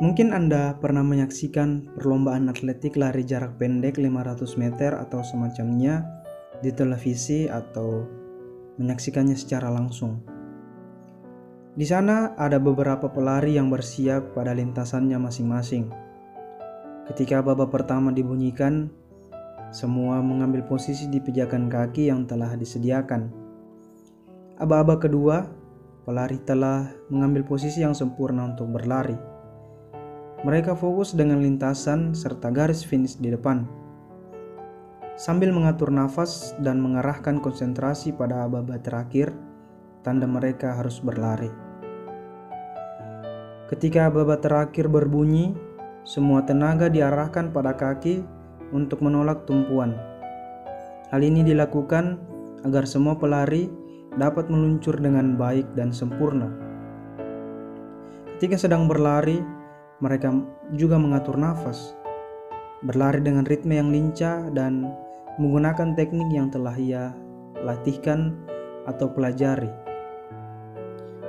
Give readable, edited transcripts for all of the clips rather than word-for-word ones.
Mungkin Anda pernah menyaksikan perlombaan atletik lari jarak pendek 500 meter atau semacamnya di televisi atau menyaksikannya secara langsung. Di sana ada beberapa pelari yang bersiap pada lintasannya masing-masing. Ketika babak pertama dibunyikan, semua mengambil posisi di pijakan kaki yang telah disediakan. Aba-aba kedua, pelari telah mengambil posisi yang sempurna untuk berlari. Mereka fokus dengan lintasan serta garis finish di depan. Sambil mengatur nafas dan mengarahkan konsentrasi pada aba-aba terakhir, tanda mereka harus berlari. Ketika aba-aba terakhir berbunyi, semua tenaga diarahkan pada kaki untuk menolak tumpuan. Hal ini dilakukan agar semua pelari dapat meluncur dengan baik dan sempurna. Ketika sedang berlari, mereka juga mengatur nafas, berlari dengan ritme yang lincah dan menggunakan teknik yang telah ia latihkan atau pelajari.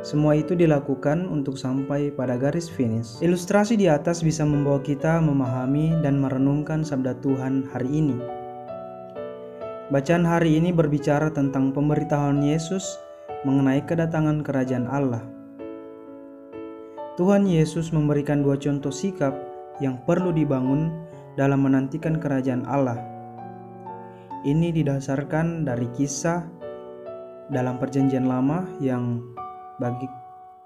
Semua itu dilakukan untuk sampai pada garis finish. Ilustrasi di atas bisa membawa kita memahami dan merenungkan sabda Tuhan hari ini. Bacaan hari ini berbicara tentang pemberitahuan Yesus mengenai kedatangan kerajaan Allah. Tuhan Yesus memberikan dua contoh sikap yang perlu dibangun dalam menantikan kerajaan Allah. Ini didasarkan dari kisah dalam Perjanjian Lama yang bagi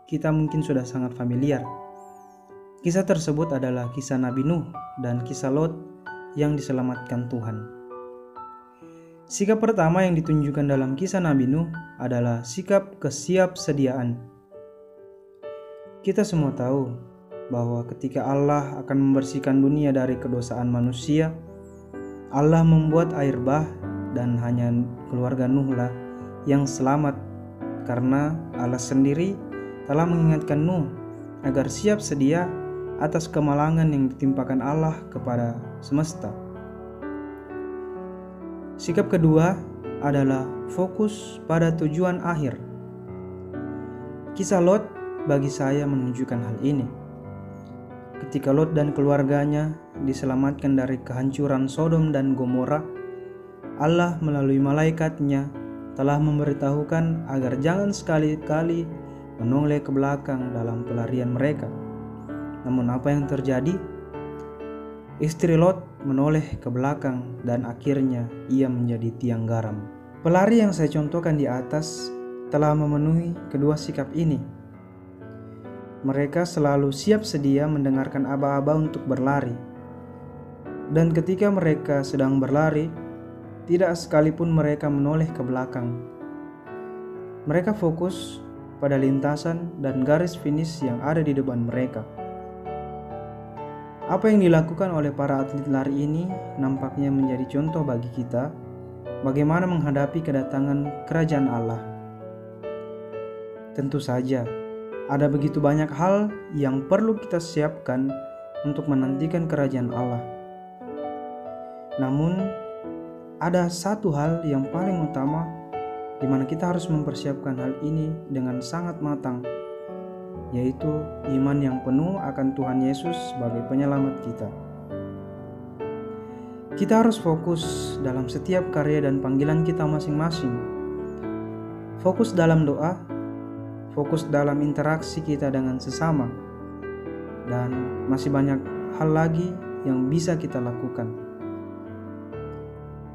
kita mungkin sudah sangat familiar. Kisah tersebut adalah kisah Nabi Nuh dan kisah Lot yang diselamatkan Tuhan. Sikap pertama yang ditunjukkan dalam kisah Nabi Nuh adalah sikap kesiapsediaan. Kita semua tahu bahwa ketika Allah akan membersihkan dunia dari kedosaan manusia, Allah membuat air bah dan hanya keluarga Nuhlah yang selamat, karena Allah sendiri telah mengingatkan Nuh agar siap sedia atas kemalangan yang ditimpakan Allah kepada semesta. Sikap kedua adalah fokus pada tujuan akhir. Kisah Lot bagi saya menunjukkan hal ini. Ketika Lot dan keluarganya diselamatkan dari kehancuran Sodom dan Gomora, Allah melalui malaikatnya telah memberitahukan agar jangan sekali-kali menoleh ke belakang dalam pelarian mereka. Namun apa yang terjadi? Istri Lot menoleh ke belakang dan akhirnya ia menjadi tiang garam. Pelari yang saya contohkan di atas telah memenuhi kedua sikap ini. Mereka selalu siap sedia mendengarkan aba-aba untuk berlari. Dan ketika mereka sedang berlari, tidak sekalipun mereka menoleh ke belakang. Mereka fokus pada lintasan dan garis finish yang ada di depan mereka. Apa yang dilakukan oleh para atlet lari ini nampaknya menjadi contoh bagi kita bagaimana menghadapi kedatangan kerajaan Allah. Tentu saja, ada begitu banyak hal yang perlu kita siapkan untuk menantikan kerajaan Allah. Namun, ada satu hal yang paling utama di mana kita harus mempersiapkan hal ini dengan sangat matang, yaitu iman yang penuh akan Tuhan Yesus sebagai penyelamat kita. Kita harus fokus dalam setiap karya dan panggilan kita masing-masing. Fokus dalam doa, fokus dalam interaksi kita dengan sesama, dan masih banyak hal lagi yang bisa kita lakukan.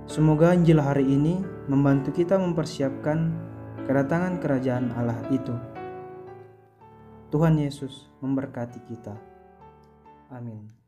Semoga Injil hari ini membantu kita mempersiapkan kedatangan kerajaan Allah itu. Tuhan Yesus memberkati kita. Amin.